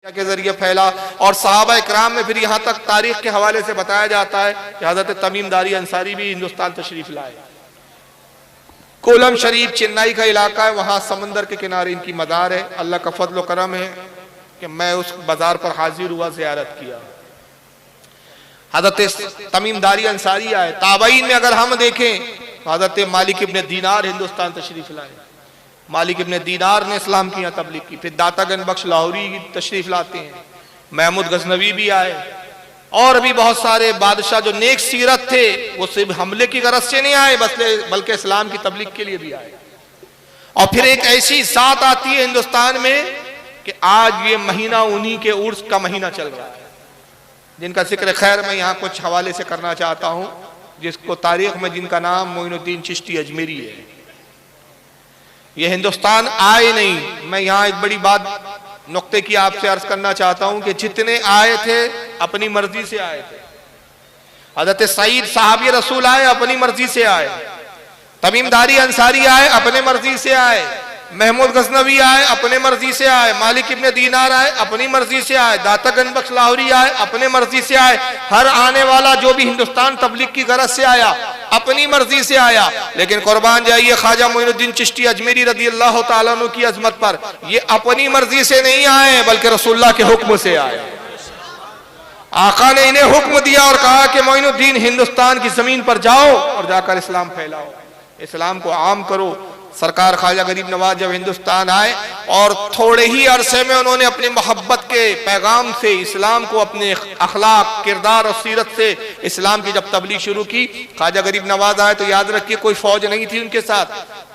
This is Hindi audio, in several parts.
के जरिए फैला। और सहाबा इकराम में फिर यहाँ तक तारीख के हवाले से बताया जाता है कि हजरत तमीम दारी अंसारी भी हिंदुस्तान तशरीफ लाए। कोलम शरीफ चेन्नई का इलाका है, वहां समंदर के किनारे इनकी मज़ार है। अल्लाह का फजल करम है कि मैं उस बाजार पर हाजिर हुआ, ज़ियारत किया। हजरत तमीम दारी अंसारी आए। ताबईन में अगर हम देखें तो हजरत मालिक इब्न दीनार हिंदुस्तान तशरीफ लाए। मालिक इब्न दीनार ने इस्लाम की यहाँ तबलीग की। फिर दातागन बख्श लाहौरी तशरीफ लाते हैं। महमूद गजनवी भी आए और भी बहुत सारे बादशाह जो नेक सीरत थे वो सिर्फ हमले की गरज से नहीं आए बल्कि इस्लाम की तबलीग के लिए भी आए। और फिर एक ऐसी साथ आती है हिंदुस्तान में कि आज ये महीना उन्हीं के उर्स का महीना चल रहा है, जिनका जिक्र खैर मैं यहाँ कुछ हवाले से करना चाहता हूँ, जिसको तारीख में जिनका नाम मोइनुद्दीन चिश्ती अजमेरी है। ये हिंदुस्तान आए नहीं। मैं यहाँ एक बड़ी बात नुक्ते की आपसे अर्ज करना चाहता हूं कि जितने आए थे अपनी मर्जी से आए थे। हजरत सईद साहब रसूल आए, अपनी मर्जी से आए। तमीम दारी अंसारी आए, अपने मर्जी से आए। महमूद गजनवी आए, अपने मर्जी से आए। मालिक इब्न दीनार आए, अपनी मर्जी से आए। दातागन बख्श लाहौरी आए, अपने मर्जी से आए। हर आने वाला जो भी हिंदुस्तान तबलीग की गरज से आया अपनी मर्जी से आया। लेकिन कुर्बान जाइए ख्वाजा मोइनुद्दीन चिश्ती अजमेरी रदी अल्लाह तआला अन्हु की अजमत पर, ये अपनी मर्जी से नहीं आए बल्कि रसूलुल्लाह के हुक्म से आए। आका ने इन्हें हुक्म दिया और कहा कि मोइनुद्दीन हिंदुस्तान की जमीन पर जाओ और जाकर इस्लाम फैलाओ, इस्लाम को आम करो। सरकार ख्वाजा गरीब नवाज जब हिंदुस्तान आए और थोड़े ही अरसे में उन्होंने अपनी मोहब्बत के पैगाम से इस्लाम को, अपने अखलाक, किरदार और सीरत से इस्लाम की जब तबलीग शुरू की। ख्वाजा गरीब नवाज आए तो याद रखिए कोई फौज नहीं थी उनके साथ,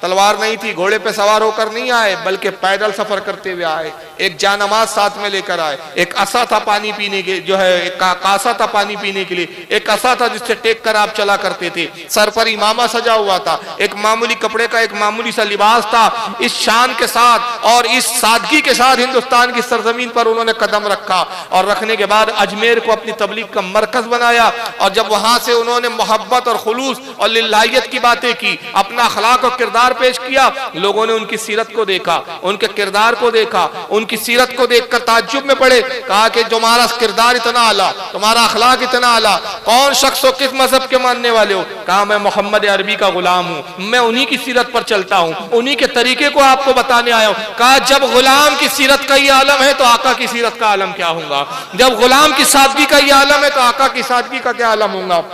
तलवार नहीं थी, घोड़े पे सवार होकर नहीं आए बल्कि पैदल सफर करते हुए आए। एक जानमाज साथ में लेकर आए, एक असा था पानी पीने के, जो है एक कासा था पानी पीने के लिए, एक असा था जिससे टेक कर आप चला करते थे। सर पर इमामा सजा हुआ था, एक मामूली कपड़े का एक मामूली सा लिबास था। इस शान के साथ और इस सादगी के साथ हिंदुस्तान की सरजमीन पर उन्होंने कदम रखा और रखने के बाद अजमेर को अपनी तबलीग का मरकज बनाया। और जब वहां से उन्होंने मोहब्बत और खुलूस और लिल्लाहियत की बातें की, अपना अखलाक और किरदार पेश किया, लोगों ने उनकी सीरत को देखा, उनके किरदार को देखा, उनकी सीरत को देखकर ताज्जुब में पड़े। कहा कि तुम्हारा किरदार इतना आला, तुम्हारा अखलाक इतना आला, कौन शख्स हो, किस मजहब के मानने वाले हो? कहा मैं मोहम्मद अरबी का गुलाम हूं, मैं उन्हीं की सीरत पर चलता हूं, उन्हीं के तरीके को आपको बताने आया हूं। कहा जब गुलाम की सीरत का ये आलम है तो आका की सीरत का आलम क्या होगा? जब गुलाम की सादगी का ये आलम है तो आका की सादगी का क्या आलम होगा?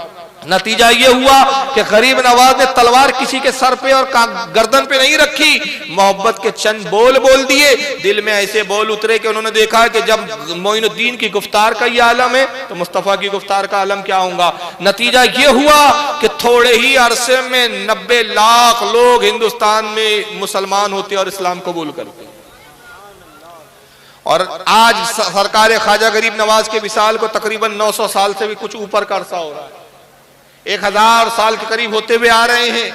नतीजा ये हुआ कि गरीब नवाज ने तलवार किसी के सर पे और गर्दन पे नहीं रखी, मोहब्बत के चंद बोल बोल दिए। दिल में ऐसे बोल उतरे कि उन्होंने देखा कि जब मोइनुद्दीन की गुफ्तार का ये आलम है तो मुस्तफ़ा की गुफ्तार का आलम क्या होगा? नतीजा ये हुआ कि थोड़े ही अरसे में 90 लाख लोग हिंदुस्तान में मुसलमान होते और इस्लाम कबूल करते। और आज सरकार ख्वाजा गरीब नवाज के विसाल को तकरीबन 900 साल से भी कुछ ऊपर का अरसा हो रहा है, 1000 साल के करीब होते हुए आ रहे हैं।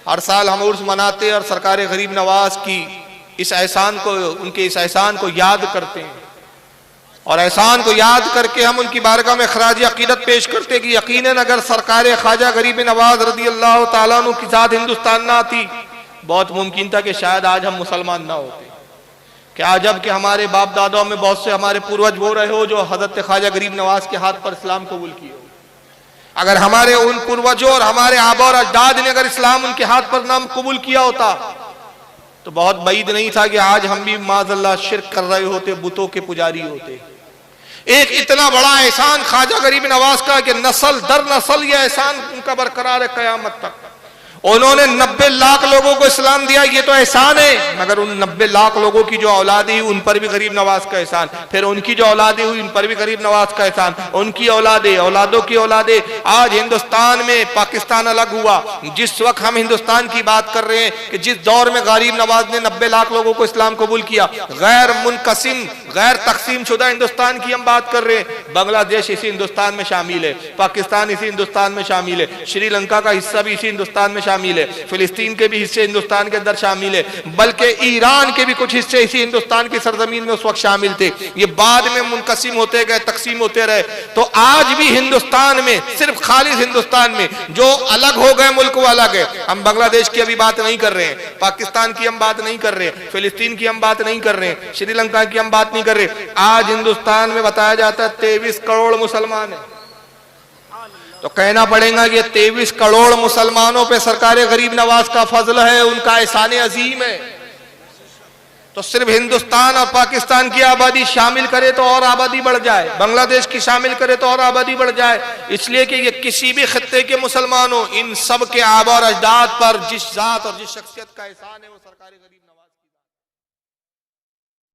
हर साल हम उर्स मनाते और सरकार गरीब नवाज की इस एहसान को, उनके इस एहसान को याद करते हैं और एहसान को याद करके हम उनकी बारगाह में खराज अकीदत पेश करते कि यकीनन अगर सरकार ख्वाजा गरीब नवाज रदी अल्लाह तआला अन्हु की साथ हिंदुस्तान ना आती, बहुत मुमकिन था कि शायद आज हम मुसलमान ना होते। क्या अजब कि हमारे बाप दादाओं में बहुत से हमारे पूर्वज वो रहे हो जो हजरत ख्वाजा गरीब नवाज के हाथ पर इस्लाम कबूल किए। अगर हमारे उन पूर्वजों और हमारे आबा और अजदाद ने अगर इस्लाम उनके हाथ पर नाम कबूल किया होता तो बहुत बईद नहीं था कि आज हम भी माज़अल्लाह शिर्क कर रहे होते, बुतों के पुजारी होते। एक इतना बड़ा एहसान ख्वाजा गरीब नवाज का कि नस्ल दर नस्ल यह एहसान उनका बरकरार है क़यामत तक। उन्होंने 90 लाख लोगों को इस्लाम दिया, ये तो एहसान है, मगर उन 90 लाख लोगों की जो औलादी हुई उन पर भी गरीब नवाज का एहसान, फिर उनकी जो औलादी हुई उन पर भी गरीब नवाज का एहसान, उनकी औलादे, औलादों की औलादे। आज हिंदुस्तान में पाकिस्तान अलग हुआ, जिस वक्त हम हिंदुस्तान की बात कर रहे हैं कि जिस दौर में गरीब नवाज ने 90 लाख लोगों को इस्लाम कबूल किया, गैर मुनकसिम, गैर तकसीम शुदा हिंदुस्तान की हम बात कर रहे हैं। बांग्लादेश इसी हिंदुस्तान में शामिल है, पाकिस्तान इसी हिंदुस्तान में शामिल है, श्रीलंका का हिस्सा भी इसी हिंदुस्तान में शामिल है, फिलिस्तीन के भी हिस्से हिंदुस्तान के अंदर शामिल है, बल्कि ईरान के भी कुछ हिस्से इसी हिंदुस्तान की सरजमीन में उस वक्त शामिल थे। ये बाद में मुनकसिम होते गए, तकसीम होते रहे। तो आज भी हिंदुस्तान में, सिर्फ खालिस हिंदुस्तान में, जो अलग हो गए मुल्क वो अलग है। हम बांग्लादेश की अभी बात नहीं कर रहे हैं, पाकिस्तान की हम बात नहीं कर रहे हैं, फिलिस्तीन की हम बात नहीं कर रहे हैं, श्रीलंका की हम बात नहीं कर रहे। आज हिंदुस्तान में बताया जाता है 23 करोड़ मुसलमान है। तो कहना पड़ेगा कि 23 करोड़ मुसलमानों पे सरकार गरीब नवाज का फजल है, उनका एहसान अजीम है। तो सिर्फ हिंदुस्तान और पाकिस्तान की आबादी शामिल करे तो और आबादी बढ़ जाए, बांग्लादेश की शामिल करे तो और आबादी बढ़ जाए। इसलिए कि ये किसी भी खित्ते के मुसलमानों, इन सब के आबा और अजदाद पर जिस जात और जिस शख्सियत का एहसान है वो सरकार गरीब नवाज